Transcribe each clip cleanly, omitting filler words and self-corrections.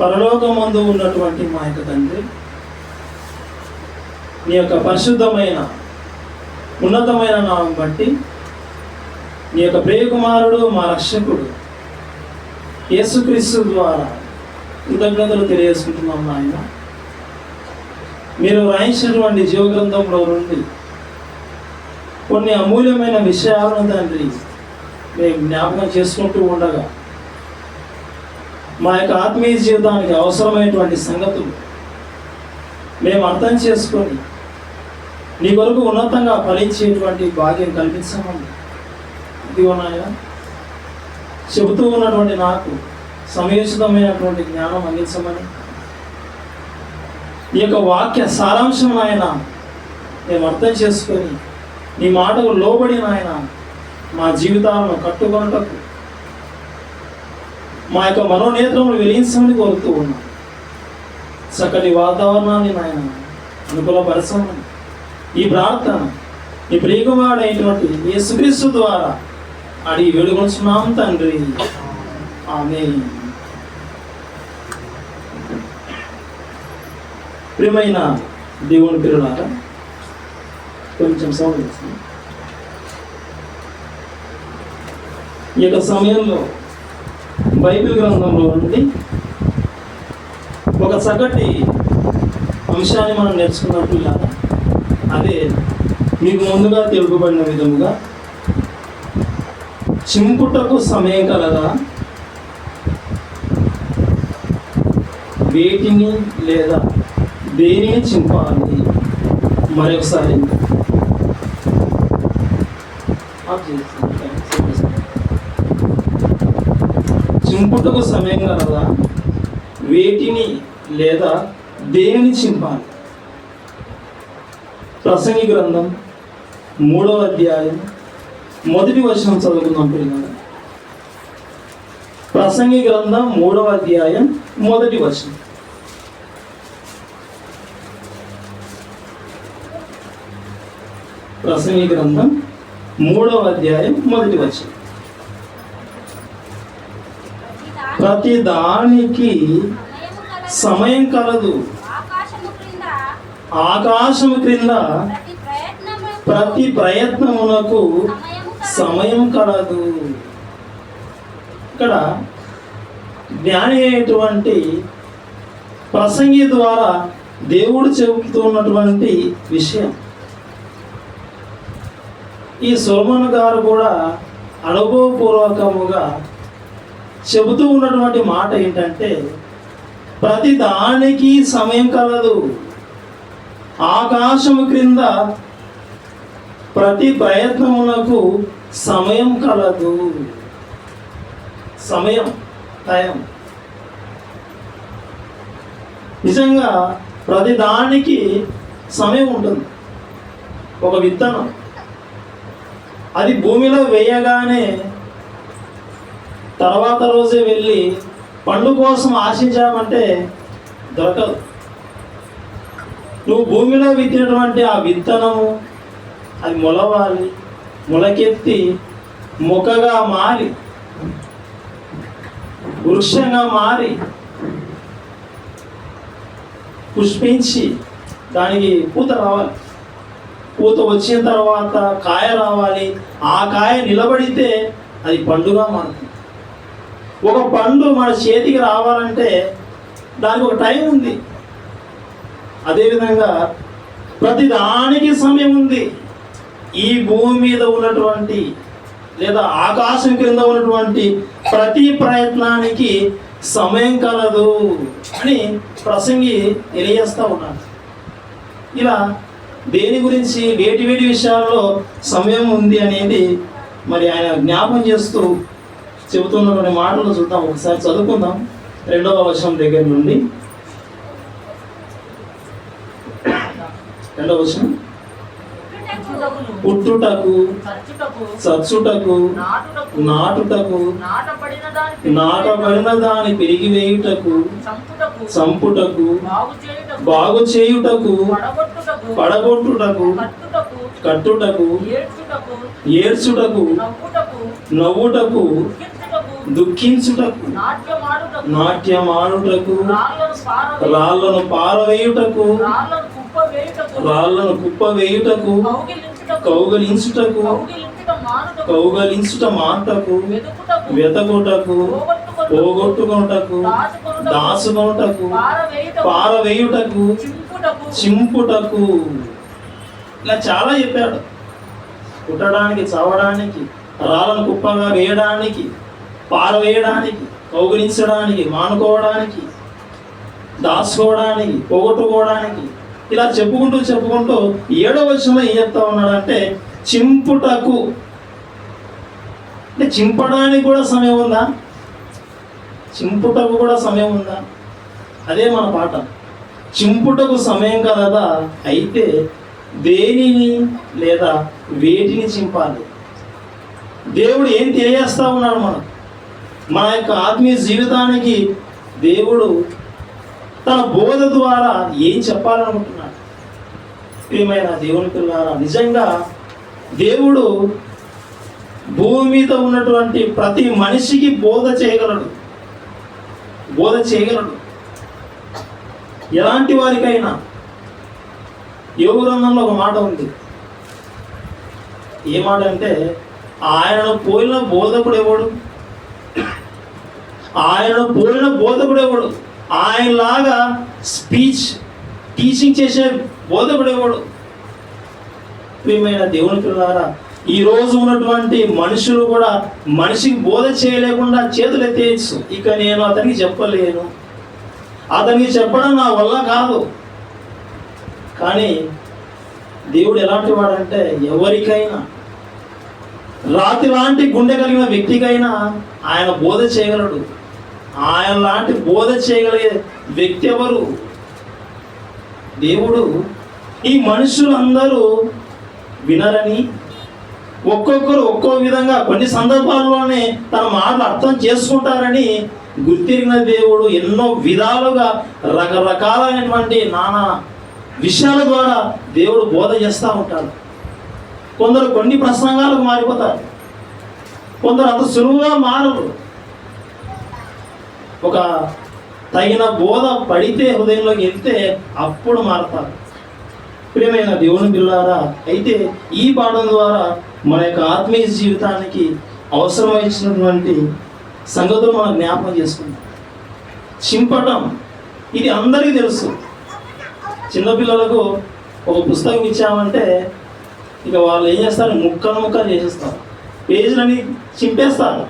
పరలోకమందు ఉన్నటువంటి మా యొక్క తండ్రి, నీ యొక్క పరిశుద్ధమైన ఉన్నతమైన నామం బట్టి నీ యొక్క ప్రియకుమారుడు మా రక్షకుడు యేసుక్రీస్తు ద్వారా కృతజ్ఞతలు తెలియజేసుకుంటున్నాం నాయన. మీరు రాయించినటువంటి జీవగ్రంథంలో నుండి కొన్ని అమూల్యమైన విషయాలను తండ్రి మేము జ్ఞాపకం చేసుకుంటూ ఉండగా మా యొక్క ఆత్మీయ జీవితానికి అవసరమైనటువంటి సంగతులు మేము అర్థం చేసుకొని నీ కొరకు ఉన్నతంగా ఫలించేటువంటి భాగ్యం కల్పించమని ఇదిగో నాయన చెబుతూ ఉన్నటువంటి నాకు సమయోచితమైనటువంటి జ్ఞానం అందించమని, ఈ యొక్క వాక్య సారాంశం నాయన మేము అర్థం చేసుకొని నీ మాటకు లోబడి నాయన మా జీవితాలను కట్టుకొనుటకు మా యొక్క మనోనేత్రములు వెలిగించమని కోరుతూ ఉన్నాం. చక్కటి వాతావరణాన్ని నాయన అనుకూలపరచమని ఈ ప్రార్థన ఈ ప్రియకుమారుడైనటువంటి యేసుక్రీస్తు ద్వారా అడిగి వేడుకొనుచున్నాం తండ్రి, ఆమేన్. ప్రియమైన దేవుని పిల్లలారా, కొంచెం సౌండ్ చేస్తాను. ఈ యొక్క సమయంలో బైబిల్ గ్రంథంలో నుండి ఒక చక్కటి అంశాన్ని మనం నేర్చుకున్నట్టు, అదే మీకు ముందుగా తెలుపబడిన విధముగా చింపుటకు సమయం కలదా, వేటిని లేదా దేనిని చింపాలి. మరొకసారి చింపుటకు సమయం కలదా, వేటిని లేదా దేనిని చింపాలి. ప్రసంగి గ్రంథం 3వ అధ్యాయం 1వ వచనం చదువుకుందాం పిల్లలు. ప్రసంగి గ్రంథం 3వ అధ్యాయం 1వ వచనం. ప్రసంగి గ్రంథం 3వ అధ్యాయం 1వ వచనం. ప్రతి దానికి సమయం కలదు, ఆకాశము క్రింద ప్రతి ప్రయత్నమునకు సమయం కలదు. ఇక్కడ జ్ఞాని అయినటువంటి ప్రసంగి ద్వారా దేవుడు చెబుతున్నటువంటి విషయం. ఈ సొలొమోను గారు కూడా అనుభవపూర్వకముగా చెబుతూ ఉన్నటువంటి మాట ఏంటంటే, ప్రతి దానికి సమయం కలదు, ఆకాశము క్రింద ప్రతి ప్రయత్నమునకు సమయం కలదు. సమయం, టైం. నిజంగా ప్రతి దానికి సమయం ఉంటుంది. ఒక విత్తనం అది భూమిలో వేయగానే తర్వాత రోజే వెళ్ళి పండు కోసం ఆశించామంటే దొరకదు. నువ్వు భూమిలో విత్తినటువంటి ఆ విత్తనము అది మొలవాలి, మొలకెత్తి మొక్కగా మారి వృక్షంగా మారి పుష్పించి దానికి పూత రావాలి. పూత వచ్చిన తర్వాత కాయ రావాలి. ఆ కాయ నిలబడితే అది పండుగా మారుతుంది. ఒక పండు మన చేతికి రావాలంటే దానికి ఒక టైం ఉంది. అదేవిధంగా ప్రతి దానికి సమయం ఉంది. ఈ భూమి మీద ఉన్నటువంటి లేదా ఆకాశం క్రింద ఉన్నటువంటి ప్రతి ప్రయత్నానికి సమయం కలదు అని ప్రసంగి తెలియజేస్తూ ఉన్నాడు. ఇలా దేని గురించి వేటి వేటి విషయాల్లో సమయం ఉంది అనేది మరి ఆయన జ్ఞాపం చేస్తూ చెబుతున్నటువంటి మాటలు చూద్దాం. ఒకసారి చదువుకుందాం 2వ వచనం దగ్గర నుండి. 2వ వచనం. పుట్టుటకు, చచ్చుటకు, నాటుటకు, నాటబడిన దాని పెరిగివేయుటకు, చంపుటకు, బాగు చేయుటకు, పడగొట్టుటకు, కట్టుటకు, ఏడ్చుటకు, నవ్వుటకు, దుఃఖించుటకు, నాట్యమాడుటకు, రాళ్లను పారవేయుటకు, రాళ్లను కుప్పవేయుటకు, కౌగలించుట మాటకు, వెతకుటకు, పోగొట్టుకొనుటకు, దాచుకొనుటకు, పారవేయుటకు, చింపుటకు. ఇలా చాలా చెప్పాడు. కుట్టడానికి, చావడానికి, రాళ్ళను కుప్పగా వేయడానికి, పారవేయడానికి, కౌగిలించడానికి, మానుకోవడానికి, దాచుకోవడానికి, పోగొట్టుకోవడానికి, ఇలా చెప్పుకుంటూ 7వ వచనంలో ఏం చెప్తా ఉన్నాడంటే చింపుటకు. అంటే చింపడానికి కూడా సమయం ఉందా? చింపుటకు కూడా సమయం ఉందా? అదే మన పాట. చింపుటకు సమయం కలదా? అయితే దేనిని లేదా వేటిని చింపాలి? దేవుడు ఏం తెలియజేస్తా ఉన్నాడు మనం? మన యొక్క ఆత్మీయ జీవితానికి దేవుడు తన బోధ ద్వారా ఏం చెప్పాలనుకుంటున్నాడు? ప్రియమైన దేవుని పిల్లారా, నిజంగా దేవుడు భూమి మీద ఉన్నటువంటి ప్రతి మనిషికి బోధ చేయగలడు. ఎలాంటి వారికైనా. యోబు గ్రంథంలో ఒక మాట ఉంది. ఏ మాట అంటే, ఆయనను పోలిన బోధకుడు ఎవడు? ఆయనలాగా టీచింగ్ చేసే బోధకుడు ఎవడు? ప్రియమైన దేవుని పిల్లారా, ఈరోజు ఉన్నటువంటి మనుషులు కూడా మనిషికి బోధ చేయలేకుండా చేతులు ఎత్తేయచ్చు. ఇక నేను అతనికి చెప్పలేను, అతనికి చెప్పడం నా వల్ల కాదు. కానీ దేవుడు ఎలాంటి వాడంటే, ఎవరికైనా, రాతి లాంటి గుండె కలిగిన వ్యక్తికైనా ఆయన బోధ చేయగలడు. ఆయన లాంటి బోధ చేయగలిగే వ్యక్తి ఎవరు? దేవుడు. ఈ మనుషులందరూ వినరని, ఒక్కొక్కరు ఒక్కో విధంగా కొన్ని సందర్భాల్లోనే తన మాటలు అర్థం చేసుకుంటారని గుర్తిరిగిన దేవుడు ఎన్నో విధాలుగా రకరకాలైనటువంటి నానా విషయాల ద్వారా దేవుడు బోధ చేస్తూ ఉంటాడు. కొందరు కొన్ని ప్రసంగాలకు మారిపోతారు, కొందరు అంత సులువుగా మారరు. ఒక తగిన బోధ పడితే, హృదయంలోకి వెళ్తే అప్పుడు మారతారు. ప్రియమైన దేవుని పిల్లారా, అయితే ఈ పాఠం ద్వారా మన యొక్క ఆత్మీయ జీవితానికి అవసరమైనటువంటి సంగతులు మనం జ్ఞాపకం చేసుకుంటాం. చింపటం, ఇది అందరికీ తెలుసు. చిన్నపిల్లలకు ఒక పుస్తకం ఇచ్చామంటే ఇక వాళ్ళు ఏం చేస్తారు? ముక్కలు చేసేస్తారు, పేజీలని చింపేస్తారు.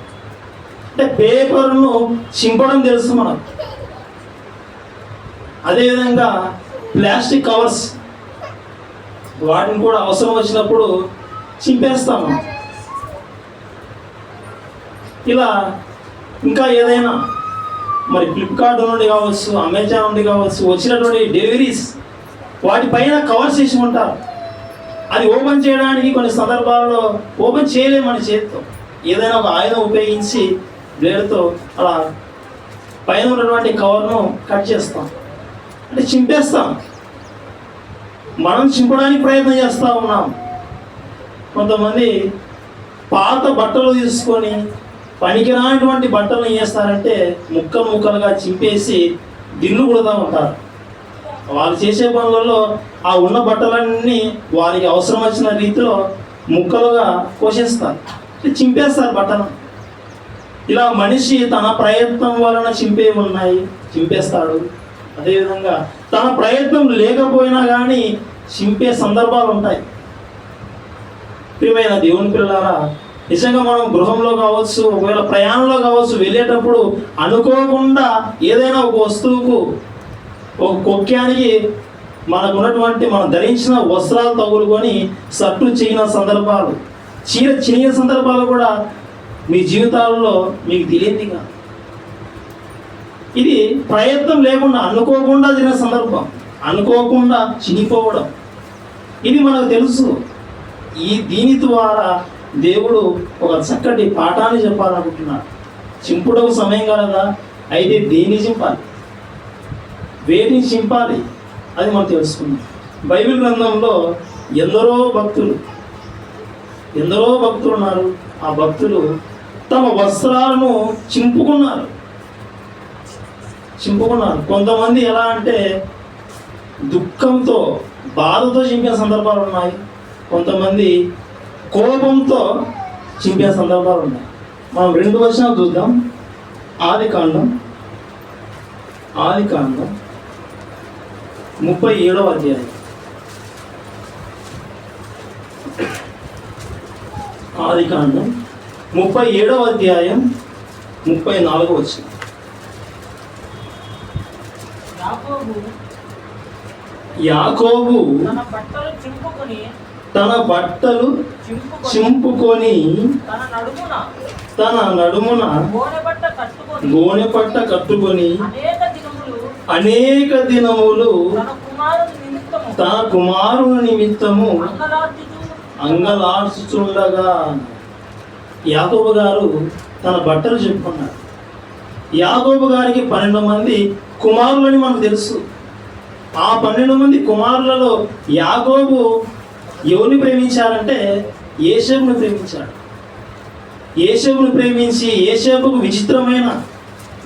అంటే పేపర్ను చింపడం తెలుసు మనకు. అదేవిధంగా ప్లాస్టిక్ కవర్స్, వాటిని కూడా అవసరం వచ్చినప్పుడు చింపేస్తాము. ఇలా ఇంకా ఏదైనా మరి ఫ్లిప్కార్ట్ నుండి కావచ్చు, అమెజాన్ నుండి కావచ్చు, వచ్చినటువంటి డెలివరీస్ వాటిపైన కవర్స్ వేసి ఉంటారు. అది ఓపెన్ చేయడానికి కొన్ని సందర్భాల్లో ఓపెన్ చేయలేము మన చేతితో. ఏదైనా ఒక ఆయుధం ఉపయోగించి బ్లేడ్తో అలా పైన ఉన్నటువంటి కవర్ను కట్ చేస్తాం, అంటే చింపేస్తాం. మనం చింపడానికి ప్రయత్నం చేస్తూ ఉన్నాం. కొంతమంది పాత బట్టలు తీసుకొని పనికిరానటువంటి బట్టలు ఏం చేస్తారంటే ముక్కలుగా చింపేసి దిల్లు కొడుతూ ఉంటారు. వాళ్ళు చేసే పనులలో ఆ ఉన్న బట్టలన్నీ వారికి అవసరం వచ్చిన రీతిలో ముక్కలుగా కోసేస్తారు, చింపేస్తారు బట్టలు. ఇలా మనిషి తన ప్రయత్నం వలన చింపేస్తాడు. అదేవిధంగా తన ప్రయత్నం లేకపోయినా కానీ చింపే సందర్భాలు ఉంటాయి. ప్రియమైన దేవుని పిల్లారా, నిజంగా మనం గృహంలో కావచ్చు, ఒకవేళ ప్రయాణంలో కావచ్చు, వెళ్ళేటప్పుడు అనుకోకుండా ఏదైనా ఒక వస్తువుకు, ఒక కొక్యానికి మనకున్నటువంటి మనం ధరించిన వస్త్రాలు తగులుకొని సట్టు చిగిన సందర్భాలు, చీర చినిగిన సందర్భాలు కూడా మీ జీవితాలలో మీకు తెలియదుగా. ఇది ప్రయత్నం లేకుండా అనుకోకుండా జరిగిన సందర్భం, అనుకోకుండా చినిపోవడం, ఇది మనకు తెలుసు. దీని ద్వారా దేవుడు ఒక చక్కటి పాఠాన్ని చెప్పాలనుకుంటున్నాడు. చింపుటకు సమయం కలదా? అయితే దేన్ని చింపాలి, వేటిని చింపాలి, అది మనం తెలుసుకుందాం. బైబిల్ గ్రంథంలో ఎందరో భక్తులు ఉన్నారు. ఆ భక్తులు తమ వస్త్రాలను చింపుకున్నారు. కొంతమంది ఎలా అంటే దుఃఖంతో, బాధతో చింపిన సందర్భాలు ఉన్నాయి. కొంతమంది కోపంతో చింపిన సందర్భాలు ఉన్నాయి. మనం 2 వచనాలు చూద్దాం. ఆదికాండం 37వ అధ్యాయం. ఆదికాండం 37వ అధ్యాయం 34వ వచనం. యాకోబు తన బట్టలు చింపుకొని తన నడుమున గోనెపట్ట కట్టుకొని అనేక దినములు తన కుమారుని నిమిత్తము అంగలార్చుచుండగా. యాకోబు గారు తన బట్టలు చెప్పుకున్నాడు. యాకోబు గారికి 12 మంది కుమారులని మనకు తెలుసు. ఆ 12 మంది కుమారులలో యాకోబు ఎవరిని ప్రేమించారంటే ఏసేపుని ప్రేమించాడు. ఏసేపుని ప్రేమించి ఏసేపుకు విచిత్రమైన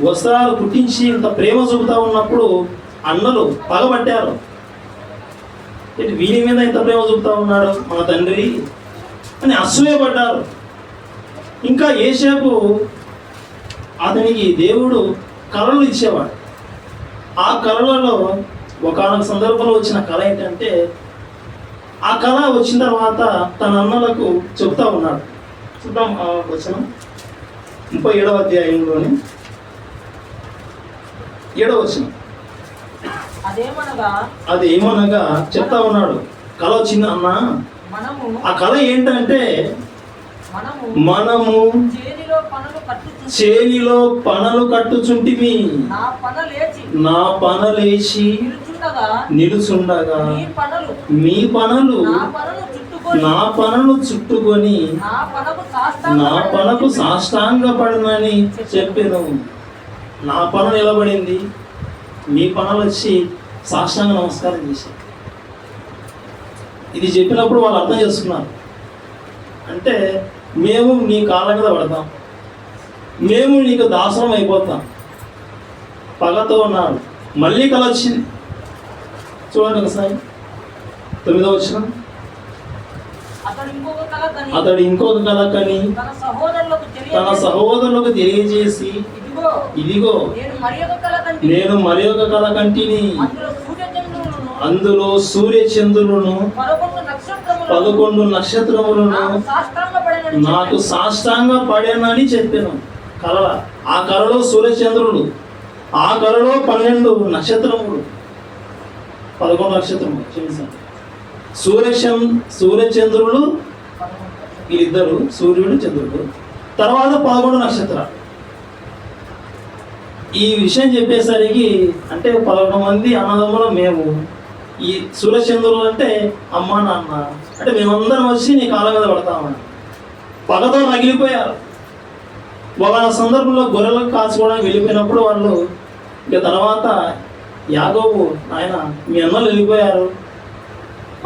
వస్త్రాలు కుట్టించి ఇంత ప్రేమ చూపుతా ఉన్నప్పుడు అన్నలు పగబట్టారు. వీని మీద ఇంత ప్రేమ చూపుతా ఉన్నాడు మన తండ్రి అని అసూయపడ్డారు. ఇంకా ఏసేపు అతనికి దేవుడు కళలు ఇచ్చేవాడు. ఆ కళలలో ఒకానొక సందర్భంలో వచ్చిన కళ ఏంటంటే, ఆ కళ వచ్చిన తర్వాత తన అన్నలకు చెప్తా ఉన్నాడు. చూద్దాం ఆ వచనం 37వ అధ్యాయంలోని 7వ వచనం. అదేమనగా చెప్తా ఉన్నాడు. కళ వచ్చింది అన్న. ఆ కళ ఏంటంటే, మనము చేనిలో పనలు కట్టుచుంటిమి, నా పనలేచి నిలుచుండగా మీ పనలు నా పనలు చుట్టుకొని నా పనకు సాష్టాంగపడనని చెప్పాను. నా పన నిలబడింది, మీ పనులు వచ్చి సాష్టాంగ నమస్కారం చేశారు. ఇది చెప్పినప్పుడు వాళ్ళు అర్థం చేసుకున్నారు. అంటే మేము నీ కాళ్ళ మీద పడతాం, మేము నీకు దాసరం అయిపోతాం. పగతో ఉన్నాడు. మళ్ళీ కళ వచ్చింది. చూడండి ఒకసారి 9వ వచనం. అతడు ఇంకొక కళ కని తన సహోదరులకు తెలియజేసి, ఇదిగో నేను మరి ఒక కళ కంటిని, అందులో సూర్యచంద్రులను 11 నక్షత్రములను నాకు సాష్టాంగ పడేనని చెప్పాను. కళ. ఆ కళలో సూర్యచంద్రులు, ఆ కళలో 12 నక్షత్రములు, 11 నక్షత్రములు క్షమించండి. సూర్యచంద్రులు వీళ్ళిద్దరు, సూర్యుడు చంద్రుడు, తర్వాత 11 నక్షత్రాలు. ఈ విషయం చెప్పేసరికి అంటే 11 మంది అన్నదమ్ములు మేము, ఈ సూర్యచంద్రులు అంటే అమ్మ నాన్న, అంటే మేమందరం వచ్చి నీ కాళ్ళ మీద పడతామని పగతో రగిలిపోయారు. ఒక సందర్భంలో గొర్రెలకు కాచుకోవడానికి వెళ్ళిపోయినప్పుడు వాళ్ళు ఇక తర్వాత యాకోబు, ఆయన మీ అన్నలు వెళ్ళిపోయారు,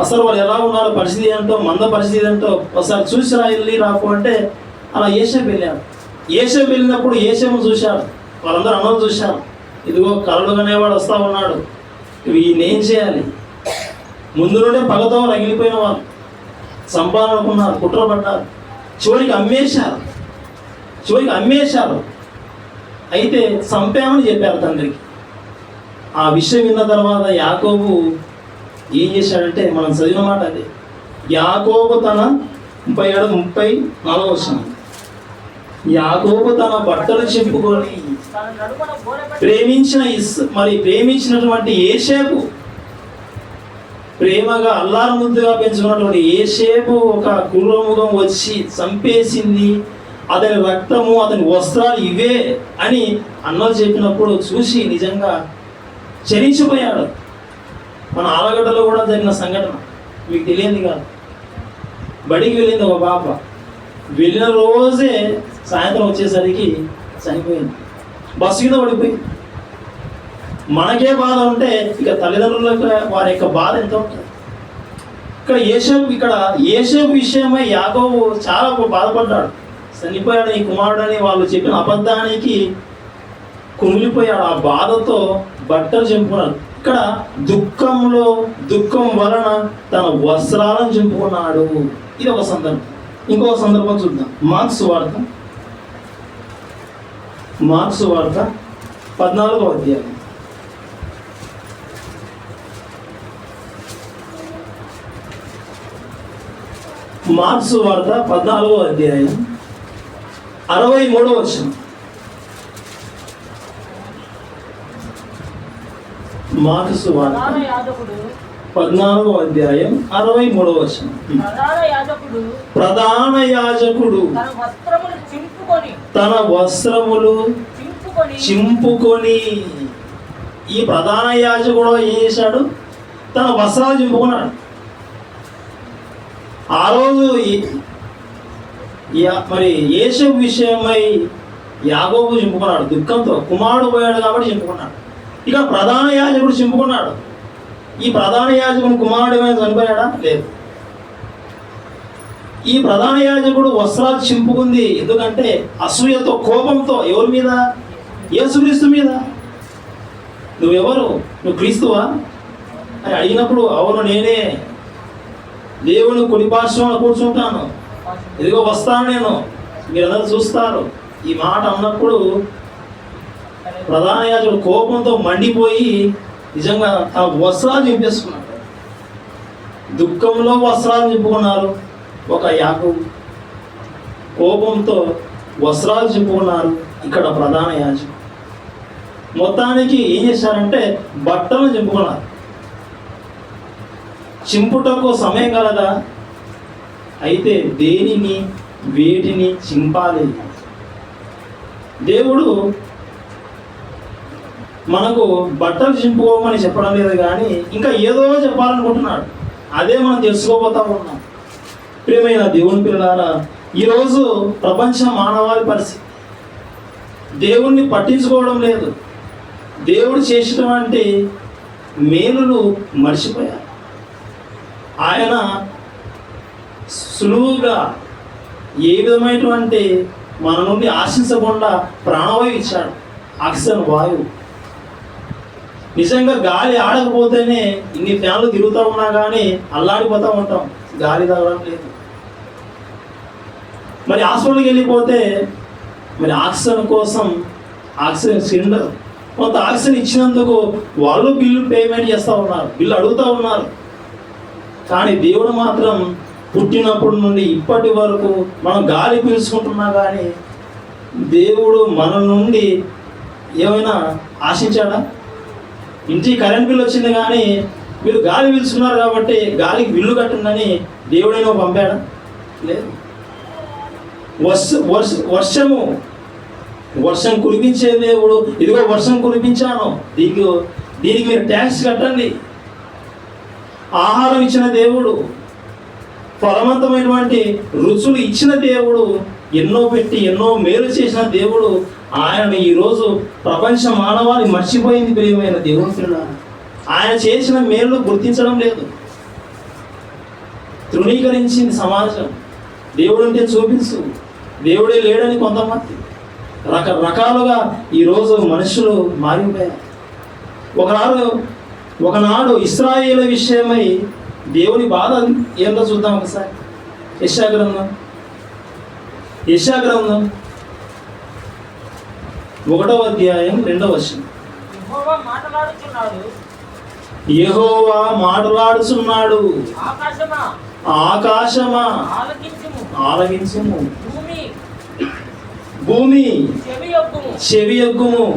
అసలు వాళ్ళు ఎలా ఉన్నారో పరిస్థితి ఏంటో, మంద పరిస్థితి ఏంటో ఒకసారి చూసి వెళ్ళి రాకు అంటే అలా ఏసేపు వెళ్ళాడు. ఏసేపు వెళ్ళినప్పుడు ఏసేపు చూశాడు. వాళ్ళందరూ అన్నలు చూశారు. ఇదిగో కలలు అనేవాడు వస్తూ ఉన్నాడు, ఈయన ఏం చేయాలి? ముందు నుండే పగతో రగిలిపోయిన వాళ్ళు సంపాదనుకున్నారు, కుట్రపడ్డారు, చివరికి అమ్మేశారు. అయితే చంపామని చెప్పారు తండ్రికి. ఆ విషయం విన్న తర్వాత యాకోబు ఏం చేశాడంటే, మనం చదివిన మాట అదే. యాకోబు తన 34వ వచనం. యాకోబు తన బట్టలు చింపుకొని ప్రేమించినటువంటి ఏసేపు, ప్రేమగా అల్లారు ముద్దుగా పెంచుకున్నటువంటి ఏసేపు ఒక క్రూరముఖం వచ్చి చంపేసింది, అతని రక్తము అతని వస్త్రాలు ఇవే అని అన్నలు చెప్పినప్పుడు చూసి నిజంగా చరించిపోయాడు. మన ఆలగడ్డలో కూడా జరిగిన సంఘటన మీకు తెలియదు కాదు. బడికి వెళ్ళింది ఒక పాప, వెళ్ళిన రోజే సాయంత్రం వచ్చేసరికి చనిపోయింది, బస్సు కింద పడిపోయింది. మనకే బాధ ఉంటే ఇక తల్లిదండ్రులకు వారి యొక్క బాధ ఎంత ఉంటుంది. ఇక్కడ ఏసేపు విషయమై యాకోబు చాలా బాధపడ్డాడు. చనిపోయాడు నీ కుమారుడని వాళ్ళు చెప్పిన అబద్ధానికి కుమిలిపోయాడు. ఆ బాధతో బట్టలు చింపుకున్నాడు. ఇక్కడ దుఃఖం వలన తన వస్త్రాలను చింపుకున్నాడు. ఇది ఒక సందర్భం. ఇంకొక సందర్భం చూద్దాం. మార్క్స్ వార్త 14వ అధ్యాయం. మార్క్స్ వార్త 14వ అధ్యాయం 63వ వచనం. మార్క్స్ వార్త 14వ అధ్యాయం 63వ వచనం. ప్రధాన యాజకుడు తన వస్త్రములు చింపుకొని, ఈ ప్రధాన యాజకుడు ఏం చేశాడు? తన వస్త్రాలు చింపుకున్నాడు. ఆ రోజు మరి యేసు విషయమై యాకోబు చింపుకున్నాడు దుఃఖంతో. కుమారుడు పోయాడు కాబట్టి చింపుకున్నాడు. ఇక ప్రధాన యాజకుడు చింపుకున్నాడు. ఈ ప్రధాన యాజకుడు కుమారుడు ఏమైనా చనిపోయాడా? లేదు. ఈ ప్రధాన యాజకుడు వస్త్రాలు చింపుకుంది ఎందుకంటే అసూయతో, కోపంతో. ఎవరి మీద? యేసుక్రీస్తు మీద. నువ్వెవరు? నువ్వు క్రీస్తువా అని అడిగినప్పుడు, అవును నేనే, దేవుని కుడి పార్శ్వంలో కూర్చుంటాను, ఇదిగో వస్తాను నేను, మీరందరూ చూస్తారు. ఈ మాట అన్నప్పుడు ప్రధాన యాజకుడు కోపంతో మండిపోయి నిజంగా ఆ వస్త్రాలు చింపేసుకున్నాడు. దుఃఖంలో వస్త్రాలు చింపుకున్నారు. ఒక యాకోబు కోపంతో వస్త్రాలు చింపుకున్నారు. ఇక్కడ ప్రధాన యాజకుడు మొత్తానికి ఏం చేశారంటే బట్టలు చింపుకున్నారు. చింపుటకు సమయం కలదా? అయితే దేనిని వేటిని చింపాలి? దేవుడు మనకు బట్టలు చింపుకోమని చెప్పడం లేదు, కానీ ఇంకా ఏదో చెప్పాలనుకుంటున్నాడు. అదే మనం తెలుసుకోబోతా ఉన్నాం. ప్రియమైన దేవుని పిల్లలారా, ఈరోజు ప్రపంచ మానవాళి పరిస్థితి దేవుణ్ణి పట్టించుకోవడం లేదు. దేవుడు చేసినటువంటి మేలులు మర్చిపోయారు. ఆయన సులువుగా ఏ విధమైనటువంటి మన నుండి ఆశించకుండా ప్రాణవాయువు ఇచ్చాడు. ఆక్సిజన్ వాయువు. నిజంగా గాలి ఆడకపోతేనే ఇన్ని ఫ్యాన్లు తిరుగుతూ ఉన్నా కానీ అల్లాడిపోతూ ఉంటాం. గాలి తగలడం లేదు. మరి హాస్పిటల్కి వెళ్ళిపోతే మరి ఆక్సిజన్ కోసం ఆక్సిజన్ సిలిండర్, కొంత ఆక్సిజన్ ఇచ్చినందుకు వాళ్ళు బిల్లు పేమెంట్ చేస్తూ ఉన్నారు, బిల్లు అడుగుతూ ఉన్నారు. కానీ దేవుడు మాత్రం పుట్టినప్పటి నుండి ఇప్పటి వరకు మనం గాలి పీల్చుకుంటున్నా కానీ దేవుడు మన నుండి ఏమైనా ఆశించాడా? ఇంటికి కరెంట్ బిల్లు వచ్చింది కానీ మీరు గాలి పీల్చుకున్నారు కాబట్టి గాలికి బిల్లు కట్టిందని దేవుడైనా పంపాడా? లేదు. వర్షం కురిపించే దేవుడు, ఇదిగో వర్షం కురిపించాను, దీనికి మీరు ట్యాక్స్ కట్టండి. ఆహారం ఇచ్చిన దేవుడు, ఫలవంతమైనటువంటి రుచులు ఇచ్చిన దేవుడు, ఎన్నో పెట్టి ఎన్నో మేలు చేసిన దేవుడు, ఆయన ఈరోజు ప్రపంచ మానవాళి మర్చిపోయింది. ప్రియమైన దేవుని పిల్లలారా, ఆయన చేసిన మేలు గుర్తించడం లేదు. తృణీకరించింది సమాజం. దేవుడు అంటే చూపించు, దేవుడే లేడని కొంతమంది. రకరకాలుగా ఈరోజు మనుషులు మారిపోయారు. ఒకనాడు ఇశ్రాయేలు విషయమై దేవుని బాధ ఏందో చూద్దాం ఒకసారి. యెషయా గ్రంథం 1వ అధ్యాయం 2వ వచనం. యెహోవా మాట్లాడుచున్నాడు. ఆకాశమా ఆలకించుము, భూమి చెవియొగ్గుము.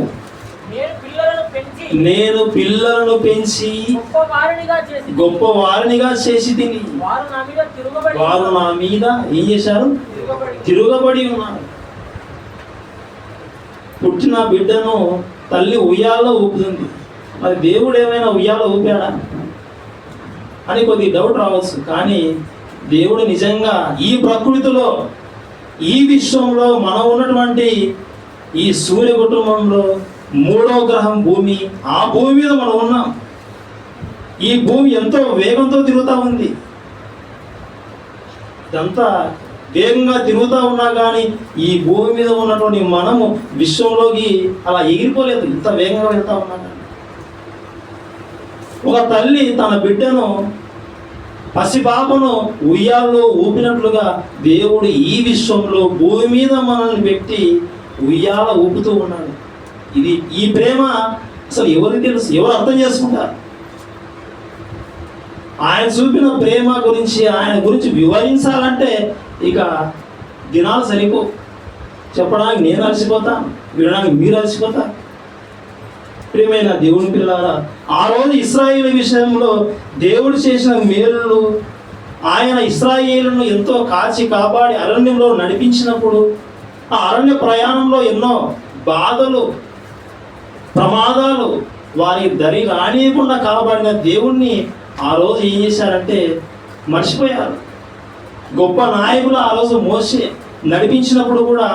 నేను పిల్లలను పెంచి గొప్ప వారినిగా చేసి తిని వారు నా మీద ఏం చేశారు? తిరుగబడి ఉన్నారు. పుట్టిన బిడ్డను తల్లి ఉయ్యాలో ఊపుతుంది. మరి దేవుడు ఏమైనా ఉయ్యాలో ఊపాడా అని కొద్ది డౌట్ రావచ్చు. కానీ దేవుడు నిజంగా ఈ ప్రకృతిలో, ఈ విశ్వంలో, మనం ఉన్నటువంటి ఈ సూర్య కుటుంబంలో 3వ గ్రహం భూమి, ఆ భూమి మీద మనం ఉన్నాం. ఈ భూమి ఎంతో వేగంతో తిరుగుతూ ఉంది. ఇదంతా వేగంగా తిరుగుతూ ఉన్నా కానీ ఈ భూమి మీద ఉన్నటువంటి మనము విశ్వంలోకి అలా ఎగిరిపోలేదు, ఇంత వేగంగా వెళ్తా ఉన్నా కానీ. ఒక తల్లి తన బిడ్డను, పసిపాపను ఉయ్యాల్లో ఊపినట్లుగా దేవుడు ఈ విశ్వంలో భూమి మీద మనల్ని పెట్టి ఉయ్యాల ఊపుతూ ఉన్నాడు. ఈ ప్రేమ అసలు ఎవరికి తెలుసు, ఎవరు అర్థం చేసుకుంటారు? ఆయన చూపిన ప్రేమ గురించి, ఆయన గురించి వివరించాలంటే ఇక దినాలు సరిపో. చెప్పడానికి నేను అలసిపోతాను, వినడానికి మీరు అలసిపోతారు. ప్రియమైన దేవుని పిల్లారా, ఆ రోజు ఇశ్రాయేలు విషయంలో దేవుడు చేసిన మేలులు, ఆయన ఇశ్రాయేలును ఎంతో కాచి కాపాడి అరణ్యంలో నడిపించినప్పుడు, ఆ అరణ్య ప్రయాణంలో ఎన్నో బాధలు, ప్రమాదాలు వారి దరి రానియకుండా కాపాడిన దేవుణ్ణి ఆ రోజు ఏం చేశారంటే మర్చిపోయారు. గొప్ప నాయకులు ఆ రోజు మోసే నడిపించినప్పుడు కూడా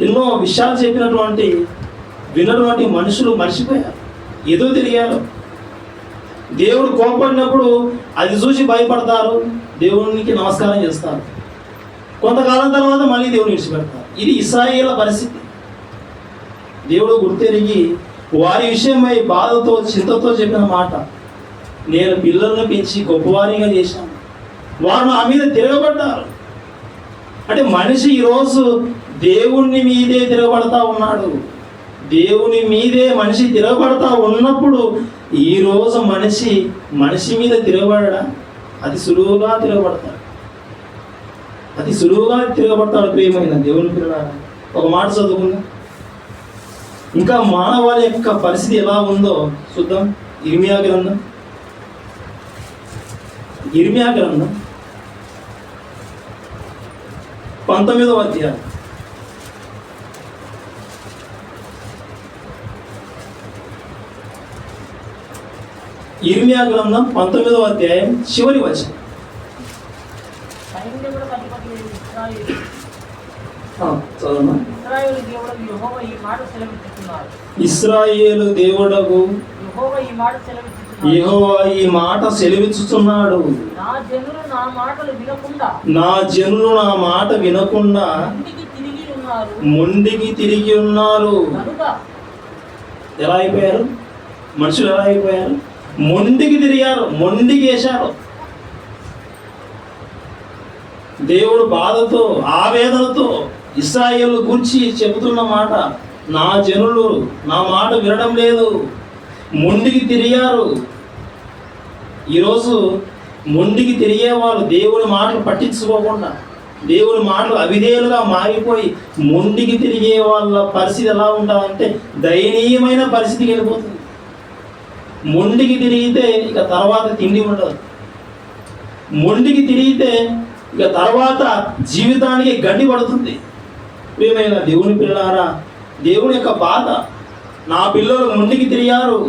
ఎన్నో విషయాలు చెప్పినటువంటి విన్నటువంటి మనుషులు మర్చిపోయారు, ఏదో తిరిగారు. దేవుడు కోపడినప్పుడు అది చూసి భయపడతారు, దేవునికి నమస్కారం చేస్తారు. కొంతకాలం తర్వాత మళ్ళీ దేవుని విడిచిపెడతారు. ఇది ఇశ్రాయేల పరిస్థితి. దేవుడు గుర్తెరిగి వారి విషయమై బాధతో చింతతో చెప్పిన మాట, నేను పిల్లలను పెంచి గొప్పవారిగా చేశాను, వారు నా మీద తిరగబడ్డారు. అంటే మనిషి ఈరోజు దేవుని మీదే తిరగబడతా ఉన్నాడు. దేవుని మీదే మనిషి తిరగబడతా ఉన్నప్పుడు ఈరోజు మనిషి మీద తిరగబడడా? అతి సులువుగా తిరగబడతాడు, అతి సులువుగా తిరగబడతాడు. ప్రియమైన దేవుని పిల్లలారా, ఒక మాట చదువుకుందాం. ఇంకా మానవాళి యొక్క పరిస్థితి ఎలా ఉందో చూద్దాం. ఇర్మియా గ్రంథం 19వ అధ్యాయం. ఇర్మియా గ్రంథం 19వ అధ్యాయం చివరి వచనం. ఇశ్రాయేలు దేవుడగు యెహోవా ఈ మాట సెలవిచ్చుచున్నాడు, నా జనులు నా మాట వినకుండా మొండికి తిరిగి ఉన్నారు. ఎలా అయిపోయారు మనుషులు? ఎలా అయిపోయారు? మొండికి తిరిగారు, మొండికి వేశారు. దేవుడు బాధతో, ఆవేదనతో ఇశ్రాయేలు గురించి చెబుతున్న మాట, నా జనులు నా మాట వినడం లేదు, మొండికి తిరిగారు. ఈరోజు మొండికి తిరిగేవారు దేవుని మాటలు పట్టించుకోకుండా, దేవుని మాటలు అవిధేయులుగా మారిపోయి మొండికి తిరిగే వాళ్ళ పరిస్థితి ఎలా ఉంటుందంటే దయనీయమైన పరిస్థితికి వెళ్ళిపోతుంది. మొండికి తిరిగితే ఇక తర్వాత తిండి ఉండదు. మొండికి తిరిగితే ఇక తర్వాత జీవితానికి గడ్డి పడుతుంది. ప్రియమైన దేవుని పిల్లారా, దేవుని యొక్క బాధ, నా పిల్లలు మొండికి తిరిగారు.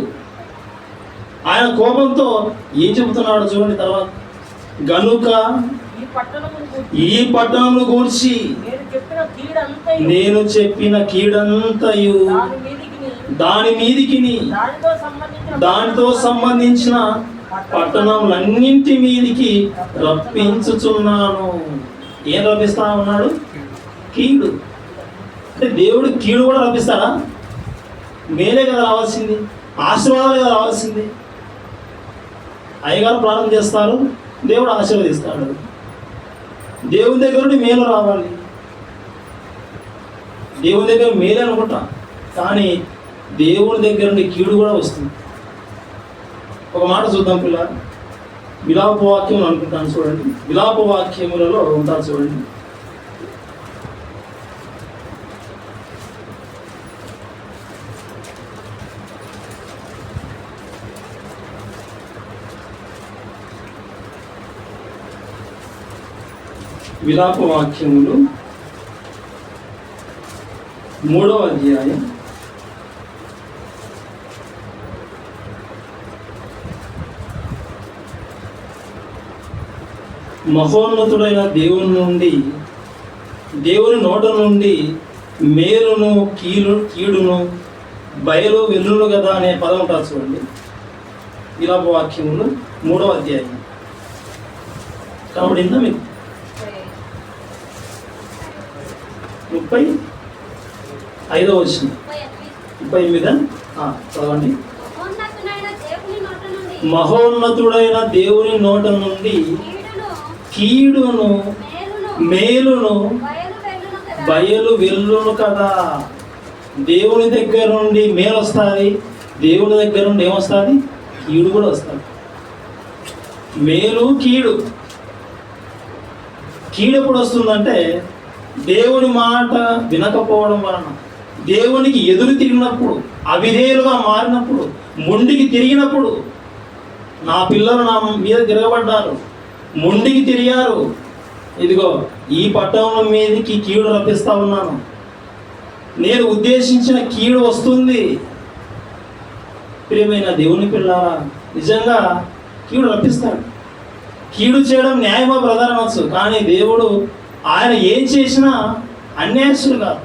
ఆయన కోపంతో ఏం చెబుతున్నాడు చూడండి తర్వాత, గనుక ఈ పట్టణమును గూర్చి నేను చెప్పిన కీడంతయు దాని మీదికి దానితో సంబంధించిన పట్టణములన్నింటి మీదికి రప్పించుచున్నాను. ఏం రప్పిస్తా ఉన్నాడు? కీడు. అంటే దేవుడు కీడు కూడా రప్పిస్తాడా? మేలే కదా రావాల్సింది, ఆశీర్వాదాలు కదా రావాల్సింది. అయ్యగారు ప్రార్థన చేస్తారు, దేవుడు ఆశీర్వదిస్తాడు. దేవుని దగ్గర నుండి మేలు రావాలి, దేవుని దగ్గర మేలే అనుకుంటా, కానీ దేవుని దగ్గర నుండి కీడు కూడా వస్తుంది. ఒక మాట చూద్దాం పిల్ల, విలాపవాక్యం అనుకుంటాను చూడండి. విలాపవాక్యములలో ఉంటారు చూడండి. విలాపవాక్యములు 3వ అధ్యాయం 1 మహోన్నతుడైన దేవుని నోట నుండి మేలును కీడును బయలు వెల్లును కదా అనే పదం ఉంటుంది చూడండి. విలాపవాక్యములు 3వ అధ్యాయం కాబట్టి ఇంత మీకు 35వ వచనం, 38 చదవండి. మహోన్నతుడైన దేవుని నోట నుండి కీడును మేలును బయలు వెల్లును కదా. దేవుని దగ్గర నుండి మేలు వస్తుంది, దేవుని దగ్గర నుండి ఏమొస్తుంది? కీడు కూడా వస్తుంది. మేలు కీడు ఎప్పుడు వస్తుందంటే దేవుని మాట వినకపోవడం వలన, దేవునికి ఎదురు తిరిగినప్పుడు, అవిధేయులుగా మారినప్పుడు, మొండికి తిరిగినప్పుడు. నా పిల్లలు నా మీద తిరగబడ్డారు, మొండికి తిరిగారు, ఇదిగో ఈ పట్టణం మీదకి కీడు రప్పిస్తా ఉన్నాను, నేను ఉద్దేశించిన కీడు వస్తుంది. ప్రియమైన దేవుని పిల్లారా, నిజంగా కీడు రప్పిస్తాడు. కీడు చేయడం న్యాయమా బ్రదర్ అనొచ్చు, కానీ దేవుడు ఆయన ఏం చేసినా అన్యాయస్తుడు కాదు.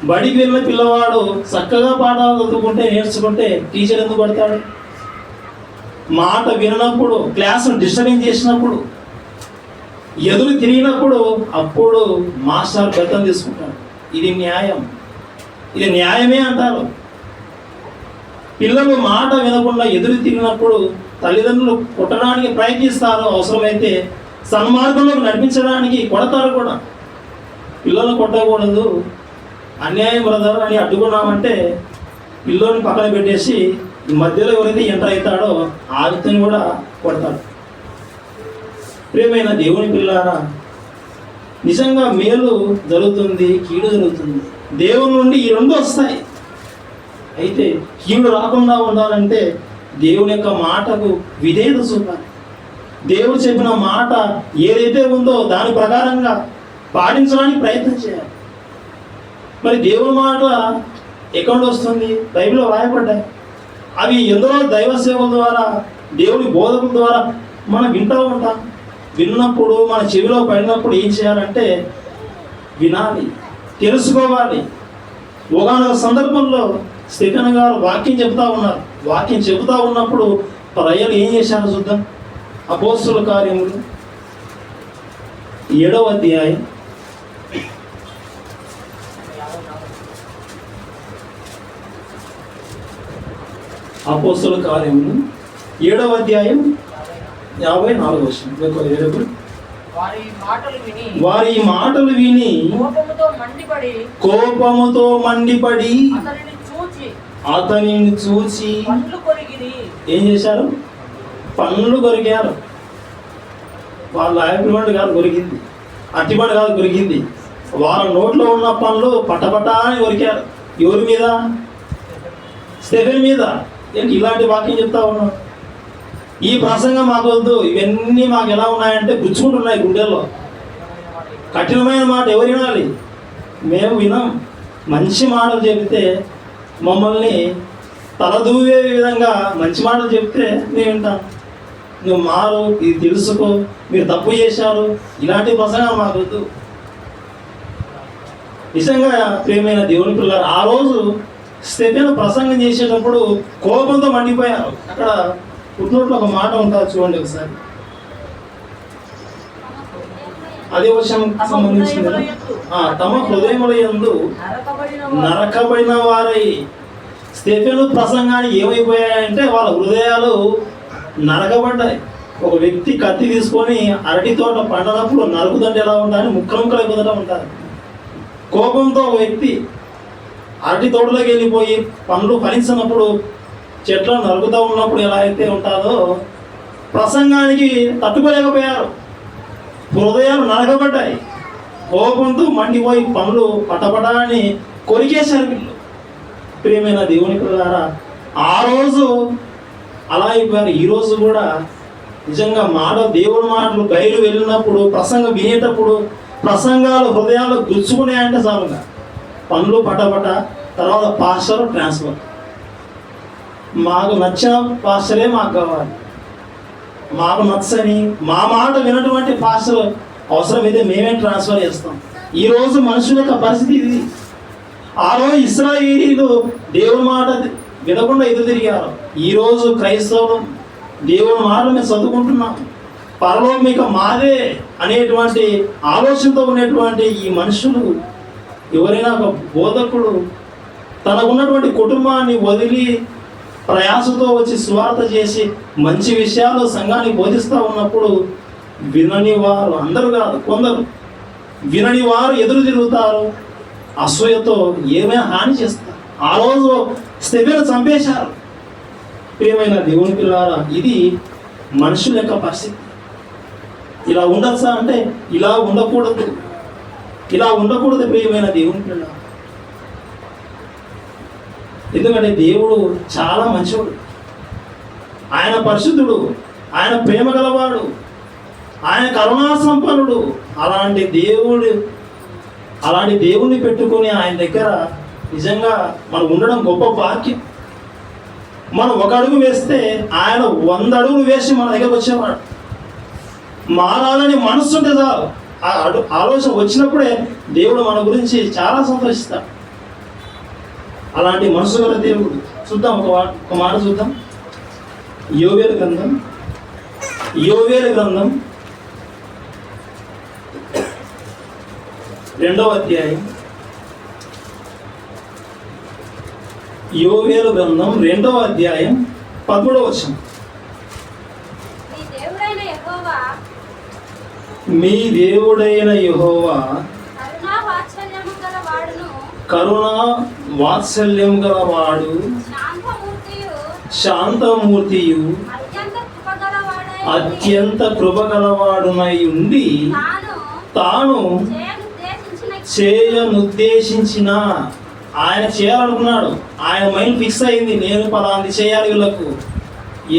బడికి వెళ్ళిన పిల్లవాడు చక్కగా పాఠాలు చదువుకుంటే నేర్చుకుంటే టీచర్ ఎందుకు పడతాడు? మాట వినప్పుడు, క్లాసును డిస్టర్బెన్స్ చేసినప్పుడు, ఎదురు తిరిగినప్పుడు అప్పుడు మాస్టర్ బెత్తం తీసుకుంటాడు. ఇది న్యాయం, ఇది న్యాయమే అంటారు. పిల్లలు మాట వినకుండా ఎదురు తిరిగినప్పుడు తల్లిదండ్రులు కొట్టడానికి ప్రయత్నిస్తారు, అవసరమైతే సన్మార్గంలోకి నడిపించడానికి కొడతారు కూడా. పిల్లలు కొట్టకూడదు, అన్యాయం బ్రదర్ అని అడ్డుకున్నామంటే పిల్లోని పక్కన పెట్టేసి మధ్యలో ఎవరైతే ఎంటర్ అవుతాడో ఆ వ్యక్తిని కూడా కొడతాడు. ప్రియమైన దేవుని పిల్లారా, నిజంగా మేలు జరుగుతుంది, కీడు జరుగుతుంది. దేవుని నుండి ఈ రెండు వస్తాయి. అయితే కీడు రాకుండా ఉండాలంటే దేవుని యొక్క మాటకు విధేయత చూపాలి. దేవుడు చెప్పిన మాట ఏదైతే ఉందో దాని ప్రకారంగా పాటించడానికి ప్రయత్నం చేయాలి. మరి దేవుని మాట ఎక్కడ వస్తుంది? బైబిల్లో రాయబడ్డాయి. అవి ఎందరో దైవ సేవల ద్వారా, దేవుని బోధకుల ద్వారా మనం వింటూ ఉంటాం. విన్నప్పుడు మన చెవిలో పడినప్పుడు ఏం చేయాలంటే వినాలి, తెలుసుకోవాలి. ఒకనొక సందర్భంలో స్టెఫెన్ గారు వాక్యం చెబుతా ఉన్నారు. వాక్యం చెబుతా ఉన్నప్పుడు ప్రజలు ఏం చేశారో చూద్దాం. అపోస్తుల కార్యములు 7వ అధ్యాయం 7వ అధ్యాయం 54వ వచనం. వారి మాటలు విని కోపముతో మండిపడి అతనిని చూచి ఏం చేశారు? పండ్లు కొరికారు. వాళ్ళ అరటిపండు కాదు కొరికింది, అరటిపండు కాదు కొరికింది. వాళ్ళ నోట్లో ఉన్న పండ్లు పటపటా అని కొరికారు. ఎవరి మీద? స్టెఫెన్ మీద. ఏంటి ఇలాంటి వాక్యం చెప్తా ఉన్నాం? ఈ ప్రసంగం మాకు వద్దు, ఇవన్నీ మాకు ఎలా ఉన్నాయంటే గుచ్చుకుంటున్నాయి గుండెల్లో. కఠినమైన మాట ఎవరు వినాలి? మేము వినాం. మంచి మాటలు చెబితే మమ్మల్ని తలదూవే విధంగా మంచి మాటలు చెప్తే నేను వింటాను. నువ్వు మారు, ఇది తెలుసుకో, మీరు తప్పు చేశారు, ఇలాంటి ప్రసంగం మాకు వద్దు. నిజంగా ప్రియమైన దేవుని పిల్లలు, ఆ రోజు స్టెఫెన్ ప్రసంగం చేసేటప్పుడు కోపంతో మండిపోయారు. అక్కడ పుట్టినట్లు ఒక మాట ఉంటుంది, చూడండి ఒకసారి. అదే విషయం సంబంధించింది. తమ హృదయముల యందు నరకబడిన వారై. స్టెఫెను ప్రసంగానికి ఏమైపోయాయంటే వాళ్ళ హృదయాలు నరకబడ్డాయి. ఒక వ్యక్తి కత్తి తీసుకొని అరటి తోట పండినప్పుడు నరుకుదంటే ఎలా ఉంటాయని ముక్కలు అయిపోతూ ఉంటారు. కోపంతో ఒక వ్యక్తి అరటి తోటలోకి వెళ్ళిపోయి పండ్లు ఫలించినప్పుడు చెట్లను నరుకుతూ ఉన్నప్పుడు ఎలా అయితే ఉంటుందో ప్రసంగానికి తట్టుకోలేకపోయారు. హృదయాలు నరకబడ్డాయి. కోపంతో మండిపోయి పండ్లు పటపటాన్ని కొరికేశారు వీళ్ళు. ప్రియమైన దేవుని పిల్లారా, ఆ రోజు అలా అయిపోయారు. ఈరోజు కూడా నిజంగా దేవుని మాటలు బయలు వెళ్ళినప్పుడు, ప్రసంగం వినేటప్పుడు ప్రసంగాలు హృదయాలు గుచ్చుకున్నాయంటే చాలుగా పండ్లు పటపట. తర్వాత పాస్టర్ ట్రాన్స్ఫర్. మాకు నచ్చిన పాస్టరే మాకు కావాలి, మాకు నచ్చని మా మాట వినటువంటి పాస్టర్ అవసరమైతే మేమే ట్రాన్స్ఫర్ చేస్తాం. ఈరోజు మనుషుల యొక్క పరిస్థితి ఇది. ఆ రోజు ఇశ్రాయేలీలు దేవుని మాట వినకుండా ఎదురు తిరిగారు. ఈరోజు క్రైస్తవులు దేవుని మాట మేము చదువుకుంటున్నాం, పరలోకం ఇక మాదే అనేటువంటి ఆలోచనతో ఉన్నటువంటి ఈ మనుషులు, ఎవరైనా ఒక బోధకుడు తనకున్నటువంటి కుటుంబాన్ని వదిలి ప్రయాసతో వచ్చి సువార్త చేసి మంచి విషయాలు సంఘానికి బోధిస్తూ ఉన్నప్పుడు వినని వారు, అందరూ కాదు కొందరు వినని వారు ఎదురు తిరుగుతారు, అసూయతో ఏమైనా హాని చేస్తారు. ఆ రోజు స్టెఫెను చంపేశారు. ప్రియమైన దేవుని పిల్లారా, ఇది మనుషుల యొక్క పరిస్థితి. ఇలా ఉండొచ్చా అంటే ఇలా ఉండకూడదు, ఇలా ఉండకూడదు ప్రియమైన దేవుని పిల్లారా. ఎందుకంటే దేవుడు చాలా మంచివాడు, ఆయన పరిశుద్ధుడు, ఆయన ప్రేమ గలవాడు, ఆయన కరుణా సంపన్నుడు. అలాంటి దేవుడిని పెట్టుకొని ఆయన దగ్గర నిజంగా మనం ఉండడం గొప్ప భాగ్యం. మనం ఒక అడుగు వేస్తే ఆయన 100 అడుగులు వేసి మన దగ్గరకు వచ్చేవాడు. మారాలని మనసు ఉంటే చాలు, ఆ ఆలోచన వచ్చినప్పుడే దేవుడు మన గురించి చాలా సంతోషిస్తాడు. అలాంటి మనసు గల దేవుడు. చూద్దాం, ఒక మాట చూద్దాం. యోవేలు గ్రంథం 2వ అధ్యాయం. యోవేలు గ్రంథం 2వ అధ్యాయం 13వ వచనం. మీ దేవుడైన యెహోవా కరుణ వాత్సల్యం గలవాడు, శాంతమూర్తియు, అత్యంత కృపగలవాడునై ఉండి తాను చేయనుద్దేశించిన, ఆయన చేయాలనుకున్నాడు. ఆయన మైండ్ ఫిక్స్ అయింది, నేను పలాంది చేయాలి వీళ్ళకు.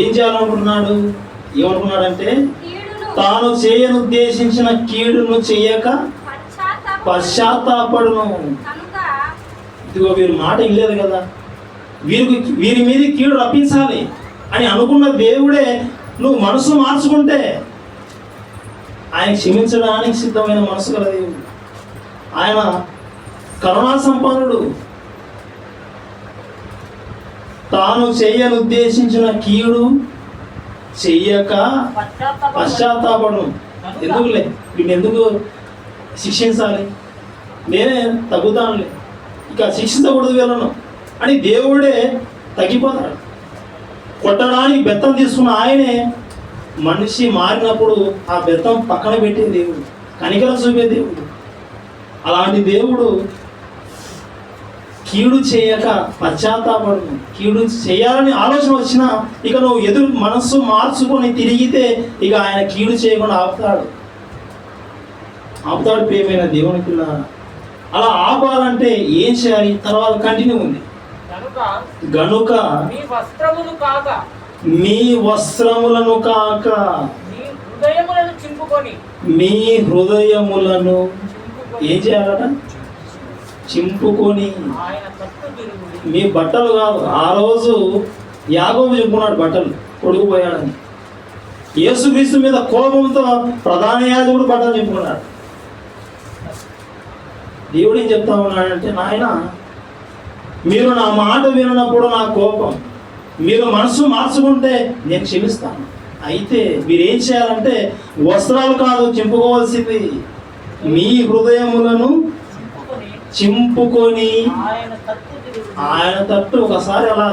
ఏం చేయాలనుకుంటున్నాడు? ఏమనుకున్నాడంటే తాను చేయనుద్దేశించిన కీడును చేయక పశ్చాత్తాపడును. ఇదిగో వీరి మాట ఇల్లేదు కదా, వీరి మీద కీడు రప్పించాలి అని అనుకున్న దేవుడే నువ్వు మనసు మార్చుకుంటే ఆయన క్షమించడానికి సిద్ధమైన మనసు గల దేవుడు. ఆయన కరుణా సంపన్నుడు. తాను చేయనుద్దేశించిన కీడు చెయ్యక పశ్చాత్తాపడును. ఎందుకులే, వీడిని ఎందుకు శిక్షించాలి, నేనే తగ్గుతానులే, ఇక శిక్షించకూడదు వీళ్ళను అని దేవుడే తగ్గిపోతాడు. కొట్టడానికి బెత్తం తీసుకున్న ఆయనే మనిషి మారినప్పుడు ఆ బెత్తం పక్కన పెట్టే దేవుడు, కనికరం చూపే దేవుడు. అలాంటి దేవుడు కీడు చేయక పశ్చాత్తాపడును. కీడు చేయాలని ఆలోచన వచ్చినా ఇక నువ్వు మనస్సు మార్చుకొని తిరిగితే ఇక ఆయన కీడు చేయకుండా ఆపుతాడు ప్రియమైన దేవుని పిల్లారా. అలా ఆపాలంటే ఏం చేయాలి? తర్వాత కంటిన్యూ ఉంది. గనుక మీ వస్త్రములను కాక మీ హృదయములను ఏం చేయాలట? చింపుకొని. మీ బట్టలు కాదు. ఆ రోజు యాకోబు చింపుకున్నాడు బట్టలు, కొడుకు పోయాడని. యేసుక్రీస్తు మీద కోపంతో ప్రధాన యాజకుడు బట్టలు చింపుకున్నాడు. దేవుడు ఏం చెప్తా ఉన్నాడంటే, నాయన మీరు నా మాట వినప్పుడు నా కోపం, మీరు మనసు మార్చుకుంటే నేను క్షమిస్తాను. అయితే మీరేం చేయాలంటే వస్త్రాలు కాదు చింపుకోవాల్సింది, మీ హృదయములను చింపుకొని ఆయన తట్టు ఒకసారి అలా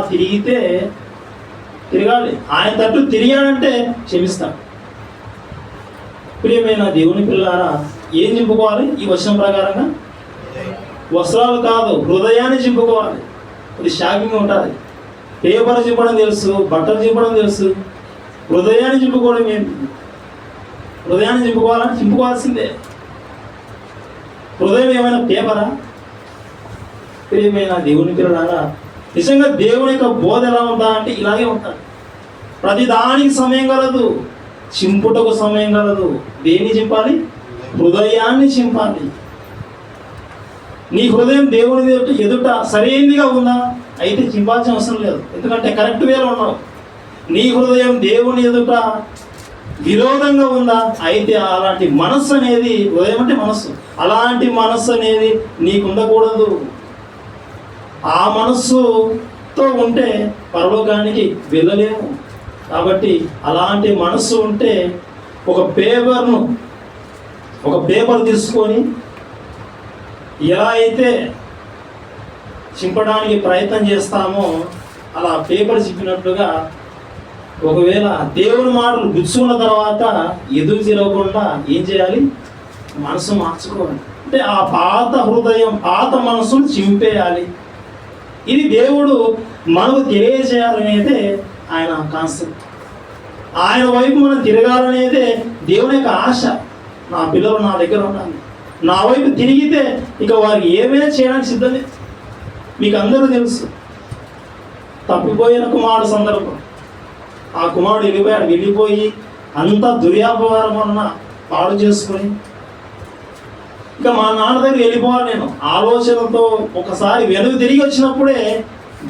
తిరగాలి. ఆయన తట్టు తిరిగాడంటే క్షమిస్తాడు. ప్రియమైన దేవుని పిల్లారా, ఏం చింపుకోవాలి? ఈ వచనం ప్రకారంగా వస్త్రాలు కాదు, హృదయాన్ని చింపుకోవాలి. అది షాకింగ్ ఉంటుంది. పేపర్ చింపడం తెలుసు, బట్టలు చింపడం తెలుసు, హృదయాన్ని చింపుకోవడం ఏంటి? హృదయాన్ని చింపుకోవాలని చింపుకోవాల్సిందే. హృదయం ఏమైనా పేపరా? ప్రియమైన దేవుని పిల్లలారా, నిజంగా దేవుని యొక్క బోధ ఎలా ఉందా అంటే ఇలాగే ఉంటాడు. ప్రతిదానికి సమయం కలదు, చింపుటకు సమయం కలదు. దేన్ని చింపాలి? హృదయాన్ని చింపాలి. నీ హృదయం దేవుని ఎదుట సరైనదిగా ఉందా? అయితే చింపాల్సిన అవసరం లేదు, ఎందుకంటే కరెక్ట్ వేలో ఉన్నావు. నీ హృదయం దేవుని ఎదుట విరోధంగా ఉందా? అయితే అలాంటి మనస్సు అనేది, హృదయం అంటే మనస్సు, అలాంటి మనస్సు అనేది నీకు ఉండకూడదు. ఆ మనస్సుతో ఉంటే పరలోకానికి వెళ్ళలేము. కాబట్టి అలాంటి మనస్సు ఉంటే ఒక పేపర్ తీసుకొని ఎలా అయితే చింపడానికి ప్రయత్నం చేస్తామో అలా పేపర్ చింపినట్లుగా ఒకవేళ దేవుని మాటలు గుచ్చుకున్న తర్వాత ఎదురు తిరగకుండా ఏం చేయాలి? మనసు మార్చుకోవాలి. అంటే ఆ పాత హృదయం, పాత మనసును చింపేయాలి. ఇది దేవుడు మనకు తెలియజేయాలనేదే ఆయన కాన్సెప్ట్. ఆయన వైపు మనం తిరగాలనేదే దేవుని యొక్క ఆశ. నా పిల్లలు నా దగ్గర ఉండాలి, నా వైపు తిరిగితే ఇక వారికి ఏమైనా చేయడానికి సిద్ధమే. మీకు అందరూ తెలుసు తప్పిపోయిన కుమారుడు సందర్భం. ఆ కుమారుడు వెళ్ళిపోయి అంతా దుర్వ్యాపారం వలన పాడు చేసుకొని ఇక మా నాన్న దగ్గర వెళ్ళిపోవాలి నేను ఆలోచనతో ఒకసారి వెనుక తిరిగి వచ్చినప్పుడే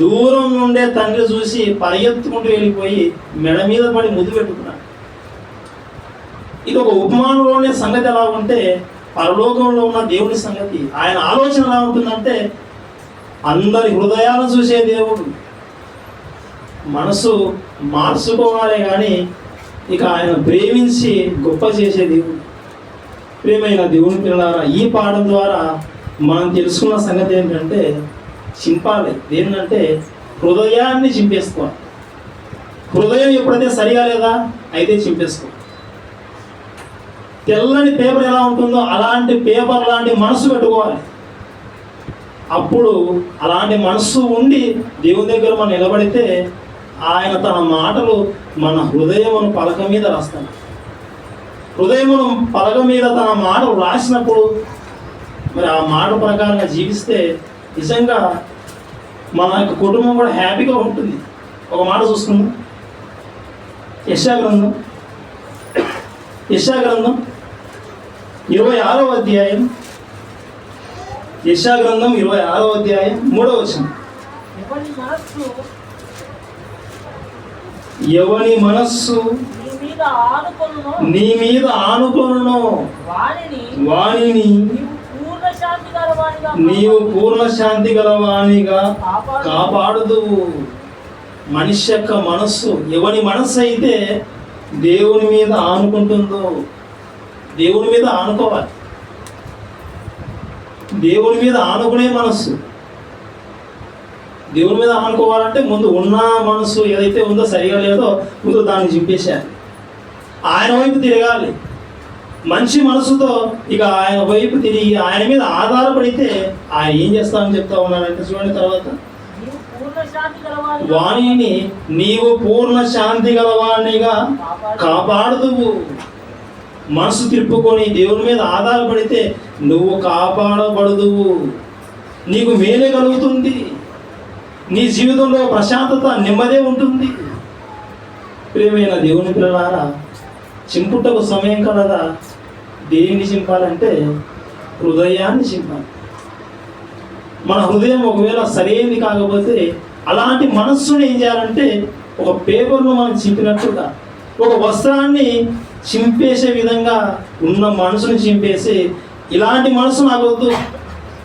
దూరం నుండే తండ్రి చూసి పరిగెత్తుకుంటూ వెళ్ళిపోయి మెడ మీద పడి ముద్దు పెట్టుకున్నాడు. ఇది ఒక ఉపమానంలోనే సంగతి ఎలా ఉంటే పరలోకంలో ఉన్న దేవుని సంగతి ఆయన ఆలోచన ఎలా ఉంటుందంటే అందరి హృదయాలను చూసే దేవుడు. మనసు మార్చుకోవాలి కానీ ఇక ఆయన ప్రేమించి గొప్ప చేసే దేవుడు. ప్రేమైన దేవుని పిల్లలారా, ఈ పాఠం ద్వారా మనం తెలుసుకున్న సంగతి ఏంటంటే చింపాలి. ఏంటంటే హృదయాన్ని చింపేసుకోవాలి. హృదయం ఎప్పుడైతే సరిగా లేదా అయితే చింపేసుకో. తెల్లని పేపర్ ఎలా ఉంటుందో అలాంటి పేపర్ లాంటి మనసు పెట్టుకోవాలి. అప్పుడు అలాంటి మనసు ఉండి దేవుని దగ్గర మనం నిలబడితే ఆయన తన మాటలు మన హృదయమును పలక మీద రాస్తాడు. హృదయమును పలక మీద తన మాటలు రాసినప్పుడు మరి ఆ మాట ప్రకారంగా జీవిస్తే నిజంగా మన యొక్క కుటుంబం కూడా హ్యాపీగా ఉంటుంది. ఒక మాట చూసుకుందాం. యెషయా గ్రంథం 26వ అధ్యాయం. యెషయా గ్రంథం 26వ అధ్యాయం 3వ వచనం. ఎవని మనస్సు నీ మీద ఆనుకొనునో వానిని నీవు పూర్ణ శాంతి గలవానిగా కాపాడుదువు. మనిషి యొక్క మనస్సు, ఎవని మనస్సు అయితే దేవుని మీద ఆనుకుంటుందో, దేవుని మీద ఆనుకోవాలి. దేవుని మీద ఆనుకునే మనస్సు. దేవుని మీద ఆనుకోవాలంటే ముందు ఉన్న మనసు ఏదైతే ఉందో సరిగా లేదో ముందు దాన్ని చింపేసేయాలి. ఆయన వైపు తిరగాలి. మంచి మనసుతో ఇక ఆయన వైపు తిరిగి ఆయన మీద ఆధారపడితే ఆయన ఏం చేస్తామని చెప్తా ఉన్నాడంటే చూడండి తర్వాత, వాణిని నీవు పూర్ణ శాంతి గలవాణిగా కాపాడుదువు. మనసు తిప్పుకొని దేవుని మీద ఆధారపడితే నువ్వు కాపాడబడుదువు. నీకు మేలే కలుగుతుంది. నీ జీవితంలో ప్రశాంతత, నెమ్మదే ఉంటుంది. ప్రియమైన దేవుని పిల్లలారా, చింపుటకు సమయం కలదా? దేన్ని చింపాలంటే హృదయాన్ని చింపాలి. మన హృదయం ఒకవేళ సరైనది కాకపోతే అలాంటి మనస్సుని ఏం చేయాలంటే ఒక పేపర్ను మనం చింపినట్టుగా ఒక వస్త్రాన్ని చింపేసే విధంగా ఉన్న మనసుని చింపేసి ఇలాంటి మనసు నాకు వద్దు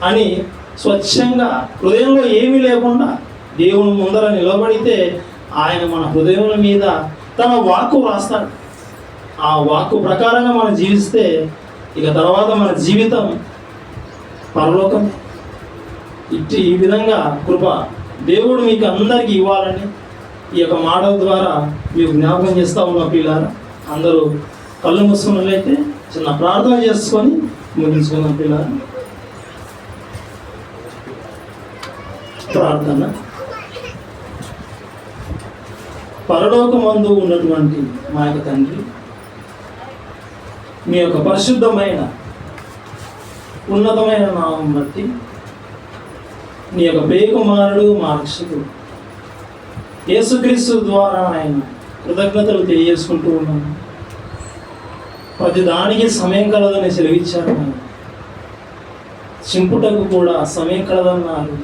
అని స్వచ్ఛంగా హృదయంలో ఏమీ లేకుండా దేవుని ముందర నిలబడితే ఆయన మన హృదయం మీద తన వాక్కు రాస్తాడు. ఆ వాక్కు ప్రకారంగా మనం జీవిస్తే ఇక తర్వాత మన జీవితం పరలోకం. ఈ విధంగా కృప దేవుడు మీకు అందరికీ ఇవ్వాలని ఈ యొక్క మాటల ద్వారా మీకు జ్ఞాపకం చేస్తూ ఉన్న పిల్లారా, అందరూ కళ్ళు మూసుకున్నట్లయితే చిన్న ప్రార్థన చేసుకొని ముగించుకున్నాం పిల్లారా. ప్రార్థన. పరలోకమందు ఉన్నటువంటి మా యొక్క తండ్రి, మీ యొక్క పరిశుద్ధమైన ఉన్నతమైన నామం బట్టి నీ యొక్క ప్రియకుమారుడు మా రక్షకుడు యేసుక్రీస్తు ద్వారా ఆయన కృతజ్ఞతలు తెలియజేసుకుంటూ ఉన్నాను. ప్రతి దానికి సమయం కలదని సెలవిచ్చారు. చింపుటకు కూడా సమయం కలదన్నారు.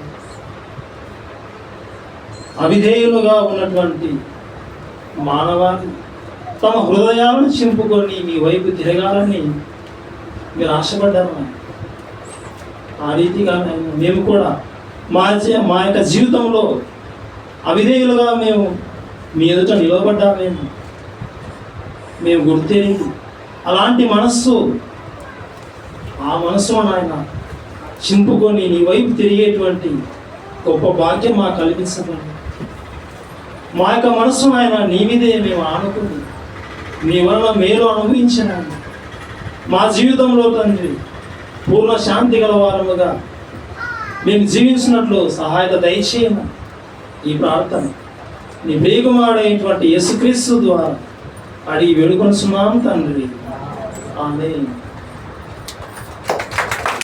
అవిధేయులుగా ఉన్నటువంటి మానవాళి తమ హృదయాలను చింపుకొని మీ వైపు తిరగాలని మీరు ఆశపడ్డారు. ఆ రీతిగా మేము కూడా మా యొక్క జీవితంలో అవిధేయులుగా మేము మీ ఎదుట నిలబడ్డామేమో మేము గుర్తెరిగి అలాంటి మనస్సు, ఆ మనస్సు నాయన చింపుకొని నీ వైపు తిరిగేటువంటి గొప్ప భాగ్యం మాకు కల్పించండి. మా యొక్క మనస్సు నాయన నీ మీదే మేము ఆనుకుని నీ వలన మేలు అనుభవించినాము. మా జీవితంలో తండ్రి పూర్ణ శాంతి గల వారముగా మేము జీవించినట్లు సహాయత దయచేయము. ఈ ప్రార్థన నీ ప్రియకుమారుడైనటువంటి యేసుక్రీస్తు ద్వారా అడిగి వేడుకొనుచున్నాం తండ్రి. ఆమేన్.